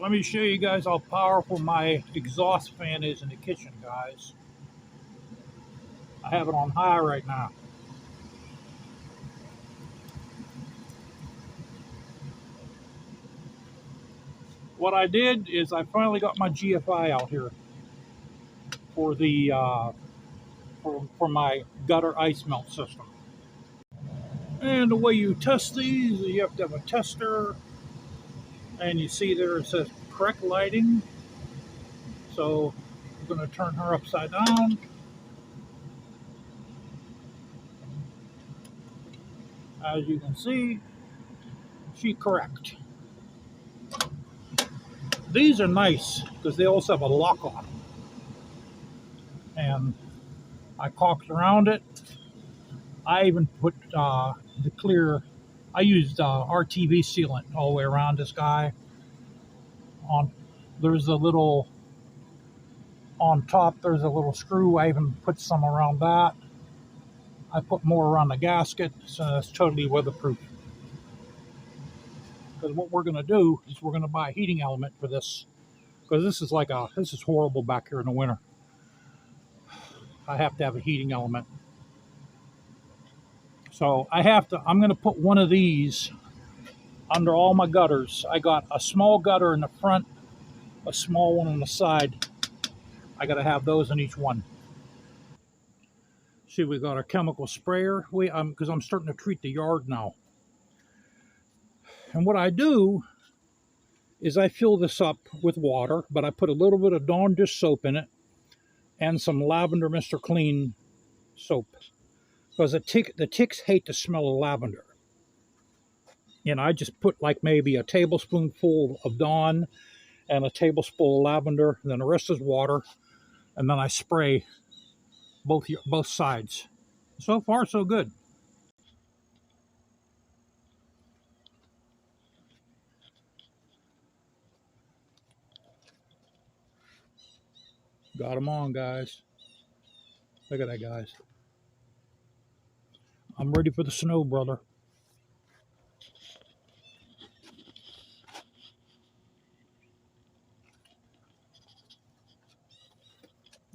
Let me show you guys how powerful my exhaust fan is in the kitchen, guys. I have it on high right now. What I did is I finally got my GFI out here for the for my gutter ice melt system. And the way you test these, you have to have a tester, and you see there it says correct lighting. So I'm going to turn her upside down. As you can see, she correct. These are nice because they also have a lock on them. And I caulked around it. I even put the clear, I used RTV sealant all the way around this guy. There's a little, on top there's a little screw. I even put some around that. I put more around the gasket, so it's totally weatherproof. Because what we're going to do is we're going to buy a heating element for this. Because this is horrible back here in the winter. I have to have a heating element. So I'm going to put one of these under all my gutters. I got a small gutter in the front, a small one on the side. I got to have those in each one. See, we got our chemical sprayer. Because I'm starting to treat the yard now. And what I do is I fill this up with water, but I put a little bit of Dawn dish soap in it and some lavender Mr. Clean soap. Because the ticks hate the smell of lavender. And I just put like maybe a tablespoonful of Dawn and a tablespoon of lavender, and then the rest is water, and then I spray both sides. So far, so good. Got them on, guys. Look at that, guys. I'm ready for the snow, brother.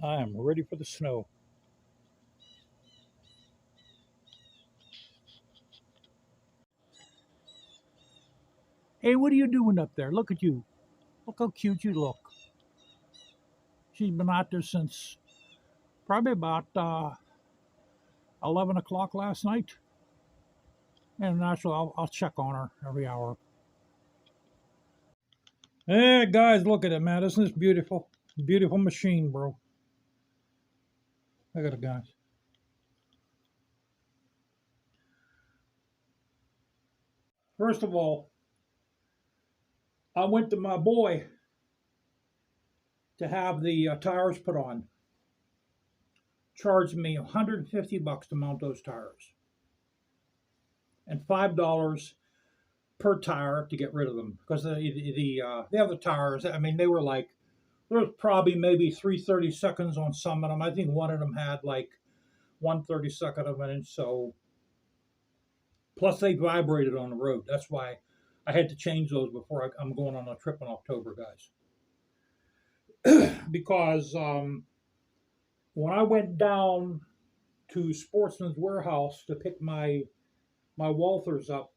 I am ready for the snow. Hey, what are you doing up there? Look at you. Look how cute you look. She's been out there since probably about 11 o'clock last night. And naturally, I'll check on her every hour. Hey, guys, look at it, man. Isn't this beautiful? Beautiful machine, bro. Look at it, guys. First of all, I went to my boy to have the tires put on. Charged me $150 to mount those tires, and $5 per tire to get rid of them, because the other tires, I mean, they were like, there was probably maybe 3/32 on some of them. I think one of them had like 1/32 of an inch. So plus they vibrated on the road. That's why I had to change those before I'm going on a trip in October, guys. Because when I went down to Sportsman's Warehouse to pick my Walthers up,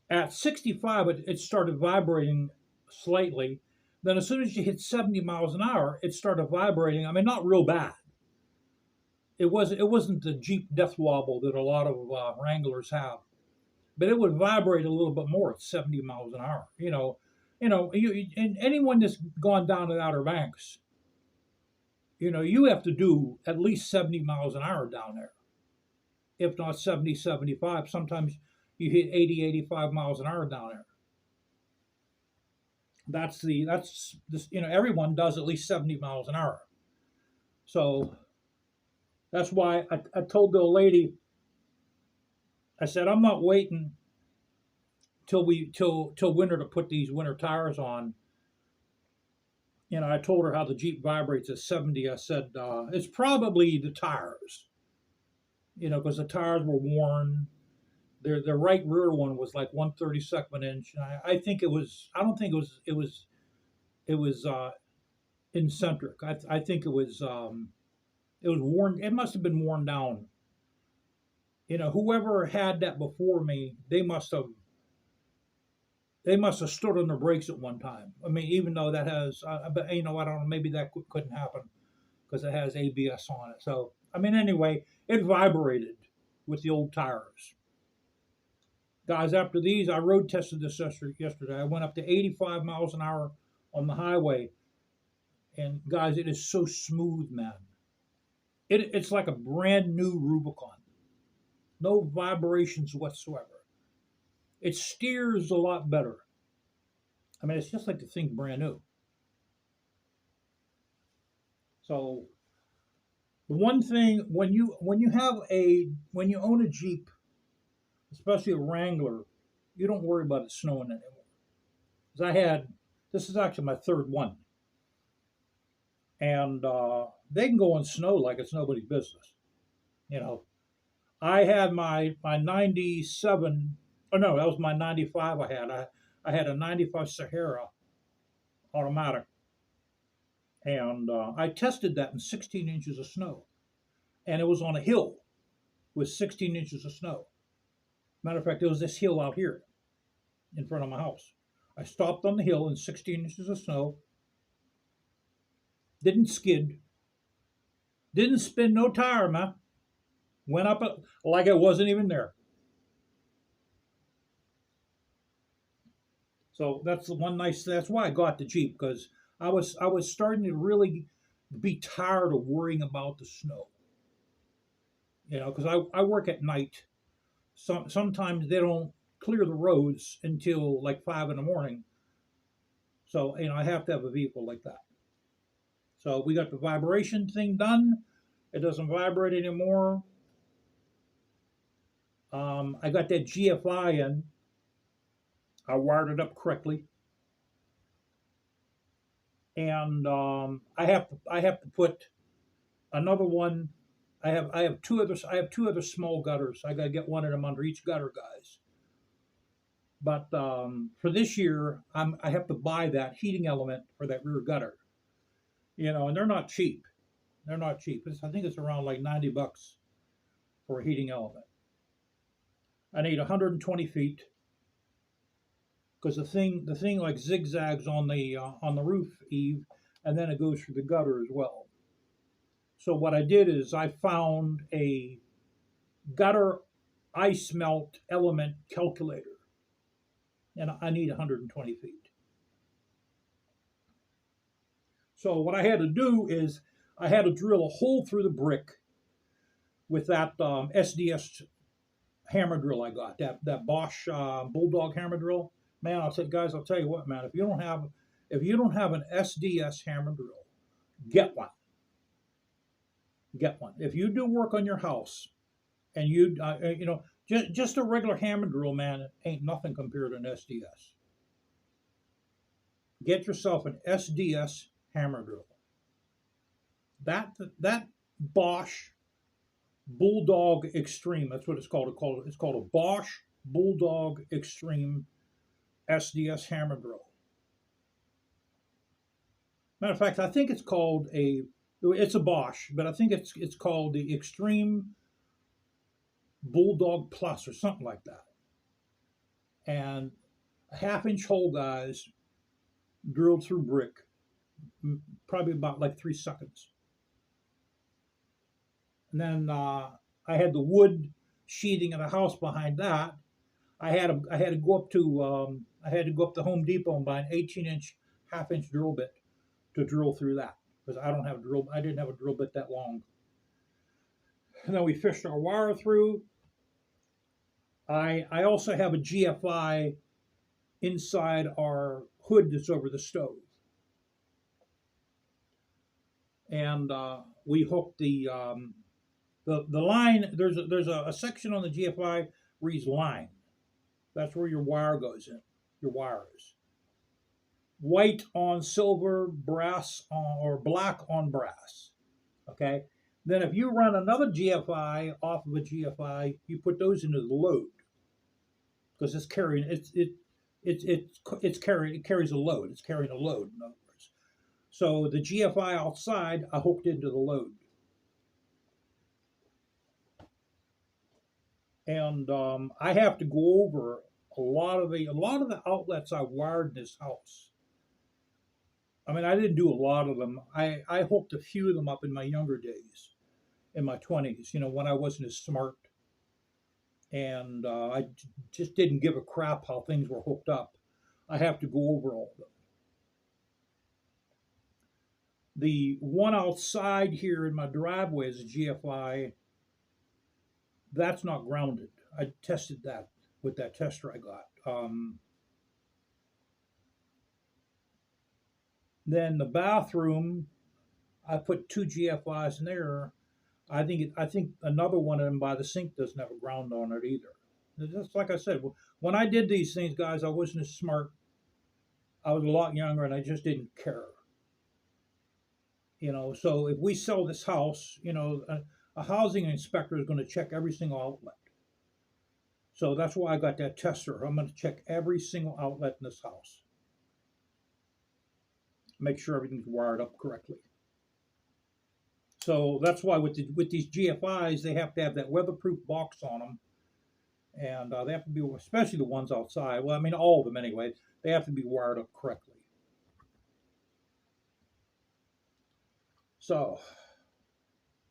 at 65 it started vibrating slightly. Then as soon as you hit 70 miles an hour, it started vibrating. I mean, not real bad. It wasn't the Jeep death wobble that a lot of Wranglers have, but it would vibrate a little bit more at 70 miles an hour. And anyone that's gone down to the Outer Banks, you have to do at least 70 miles an hour down there, if not 70, 75. Sometimes you hit 80, 85 miles an hour down there. Everyone does at least 70 miles an hour. So that's why I told the lady, I said, I'm not waiting till winter to put these winter tires on. I told her how the Jeep vibrates at 70. I said, it's probably the tires, because the tires were worn, their right rear one was like 1/32 inch. And I think it was. I don't think it was eccentric. I think it was worn. It must have been worn down. Whoever had that before me, they must have stood on the brakes at one time. I mean, even though that has, but I don't know. Maybe that couldn't happen because it has ABS on it. So I mean, anyway, it vibrated with the old tires. Guys, after these, I road tested this yesterday. I went up to 85 miles an hour on the highway, and guys, it is so smooth, man. It's like a brand new Rubicon. No vibrations whatsoever. It steers a lot better. I mean, it's just like the thing brand new. So the one thing when you own a Jeep, especially a Wrangler, you don't worry about it snowing anymore. Because this is actually my third one, and they can go in snow like it's nobody's business. You know, I had my 97. Oh no, that was my 95. I had a 95 Sahara automatic, and I tested that in 16 inches of snow, and it was on a hill with 16 inches of snow. Matter of fact, there was this hill out here in front of my house. I stopped on the hill in 16 inches of snow, didn't skid, didn't spin no tire, man. Went up it like it wasn't even there. So that's the one nice. That's why I got the Jeep, because I was starting to really be tired of worrying about the snow. Because I work at night. Sometimes they don't clear the roads until like 5 in the morning. So I have to have a vehicle like that. So we got the vibration thing done. It doesn't vibrate anymore. I got that GFI in. I wired it up correctly, and I have to put another one. I have two other small gutters. I got to get one of them under each gutter, guys. But for this year, I have to buy that heating element for that rear gutter. And they're not cheap. They're not cheap. I think it's around like $90 for a heating element. I need 120 feet because the thing like zigzags on the roof eave, and then it goes through the gutter as well. So what I did is I found a gutter ice melt element calculator, and I need 120 feet. So what I had to do is I had to drill a hole through the brick with that SDS hammer drill I got, that Bosch Bulldog hammer drill. Man, I said, guys, I'll tell you what, man, if you don't have an SDS hammer drill, get one. Get one. If you do work on your house, and just a regular hammer drill, man, it ain't nothing compared to an SDS. Get yourself an SDS hammer drill. That Bosch Bulldog Extreme. That's what it's called. It's called a Bosch Bulldog Extreme SDS hammer drill. Matter of fact, I think it's called it's a Bosch, but I think it's called the Extreme Bulldog Plus or something like that. And a half-inch hole, guys, drilled through brick, probably about like 3 seconds. And then I had the wood sheathing in the house behind that. I had to go up to Home Depot and buy an 18-inch half-inch drill bit to drill through that, because I didn't have a drill bit that long. And then we fished our wire through. I also have a GFI inside our hood that's over the stove, and we hooked the line. There's a section on the GFI reads line. That's where your wire goes in. Your wires. White on silver, brass on, or black on brass. Okay. Then if you run another GFI off of a GFI, you put those into the load. because it's carrying it carries a load. It's carrying a load, in other words. So the GFI outside, I hooked into the load, and I have to go over a lot of the outlets I wired in this house. I mean, I didn't do a lot of them. I hooked a few of them up in my younger days, in my 20s, when I wasn't as smart, and just didn't give a crap how things were hooked up. I have to go over all of them. The one outside here in my driveway is a GFI. That's not grounded. I tested that with that tester I got. Then the bathroom, I put two GFIs in there. I think another one of them by the sink doesn't have a ground on it either. Just like I said, when I did these things, guys, I wasn't as smart. I was a lot younger, and I just didn't care. So if we sell this house, a housing inspector is going to check every single outlet. So that's why I got that tester. I'm going to check every single outlet in this house. Make sure everything's wired up correctly. So that's why with these GFIs, they have to have that weatherproof box on them. And they have to be, especially the ones outside. Well, I mean, all of them anyway. They have to be wired up correctly. So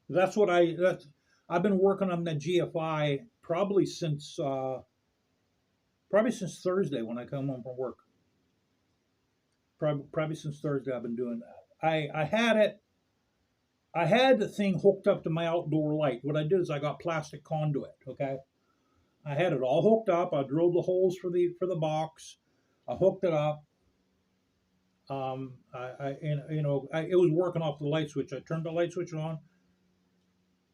that's what I've been working on that GFI probably since Thursday when I come home from work. Probably since Thursday I've been doing that. I had the thing hooked up to my outdoor light. What I did is I got plastic conduit. Okay, I had it all hooked up. I drilled the holes for the box. I hooked it up. It was working off the light switch. I turned the light switch on.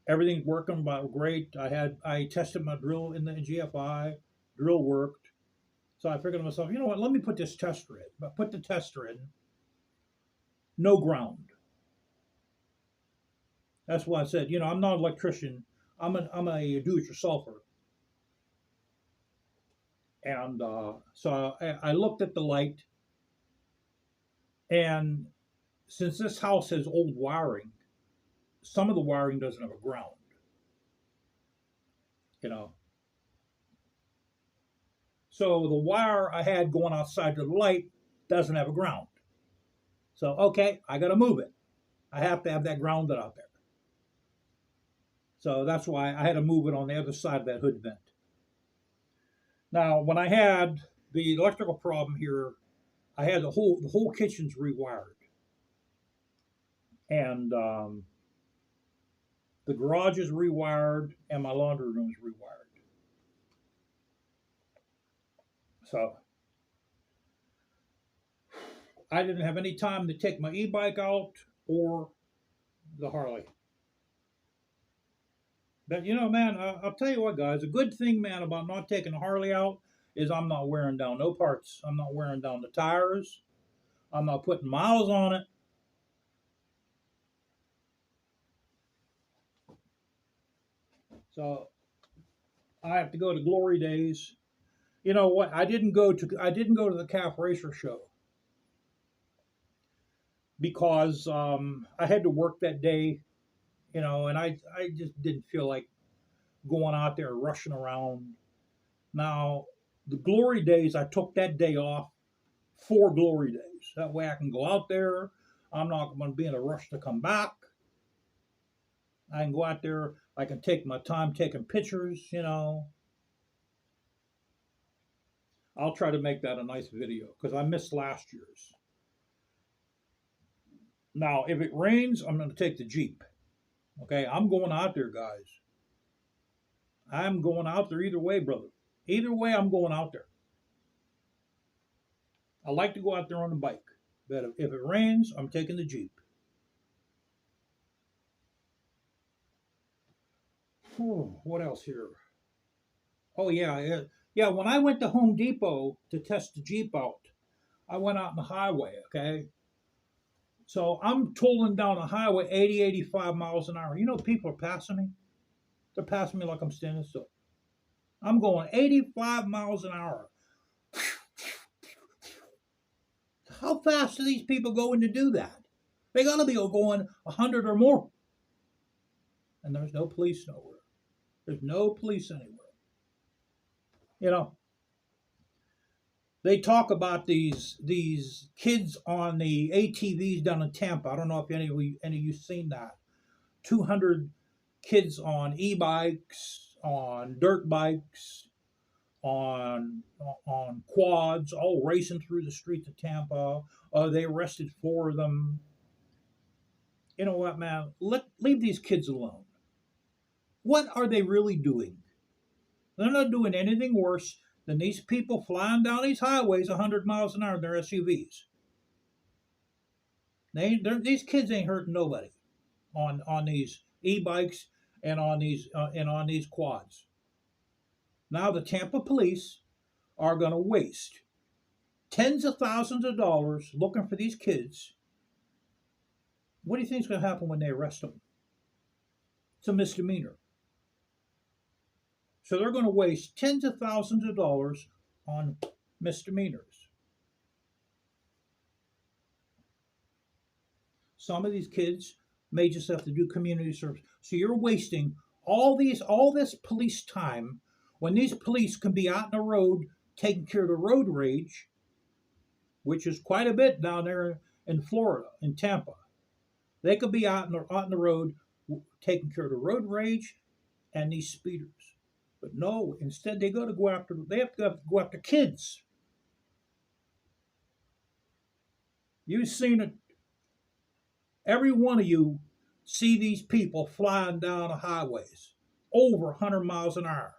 Everything's working about great. I tested my drill in the GFI. Drill worked. So I figured to myself, you know what? Let me put this tester in. I put the tester in. No ground. That's why I said, I'm not an electrician. I'm a do-it-yourselfer. And so I looked at the light, and since this house has old wiring, some of the wiring doesn't have a ground. So the wire I had going outside to the light doesn't have a ground. So, okay, I got to move it. I have to have that grounded out there. So that's why I had to move it on the other side of that hood vent. Now, when I had the electrical problem here, I had the whole kitchen's rewired. And the garage is rewired, and my laundry room is rewired. So I didn't have any time to take my e-bike out or the Harley. But man, I'll tell you what, guys, a good thing, man, about not taking the Harley out is I'm not wearing down no parts. I'm not wearing down the tires. I'm not putting miles on it. So I have to go to Glory Days. You know what? I didn't go to the Calf Racer show because I had to work that day, and I just didn't feel like going out there rushing around. Now, the Glory Days, I took that day off for Glory Days. That way I can go out there. I'm not going to be in a rush to come back. I can go out there. I can take my time taking pictures, I'll try to make that a nice video because I missed last year's. Now, if it rains, I'm going to take the Jeep. Okay, I'm going out there, guys. I'm going out there either way, brother. Either way, I'm going out there. I like to go out there on the bike, but if it rains, I'm taking the Jeep. What else here? Oh, yeah. When I went to Home Depot to test the Jeep out, I went out on the highway, okay? So I'm tolling down the highway 80, 85 miles an hour. People are passing me. They're passing me like I'm standing still. I'm going 85 miles an hour. How fast do these people going to do that? They got to be going 100 or more. And there's no police nowhere. There's no police anywhere. You know, they talk about these kids on the ATVs down in Tampa. I don't know if any of you seen that. 200 kids on e-bikes, on dirt bikes, on quads, all racing through the streets of Tampa. They arrested 4 of them. You know what, man? Leave these kids alone. What are they really doing? They're not doing anything worse than these people flying down these highways 100 miles an hour in their SUVs. These kids ain't hurting nobody on these e-bikes and on these quads. Now the Tampa police are going to waste tens of thousands of dollars looking for these kids. What do you think is going to happen when they arrest them? It's a misdemeanor. So they're going to waste tens of thousands of dollars on misdemeanors. Some of these kids may just have to do community service. So you're wasting all this police time when these police can be out in the road taking care of the road rage, which is quite a bit down there in Florida, in Tampa. They could be out in the road taking care of the road rage and these speeders. But no, instead they have to go after kids. You've seen it. Every one of you see these people flying down the highways over 100 miles an hour.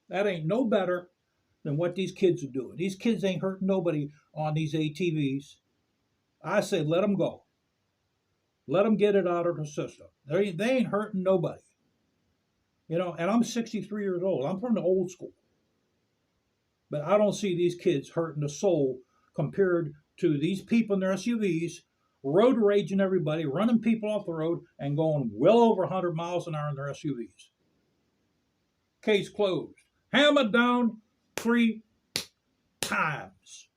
That ain't no better than what these kids are doing. These kids ain't hurting nobody on these ATVs. I say let them go. Let them get it out of the system. They ain't hurting nobody. You know, and I'm 63 years old. I'm from the old school. But I don't see these kids hurting a soul compared to these people in their SUVs, road raging everybody, running people off the road, and going well over 100 miles an hour in their SUVs. Case closed. Hammered down 3 times.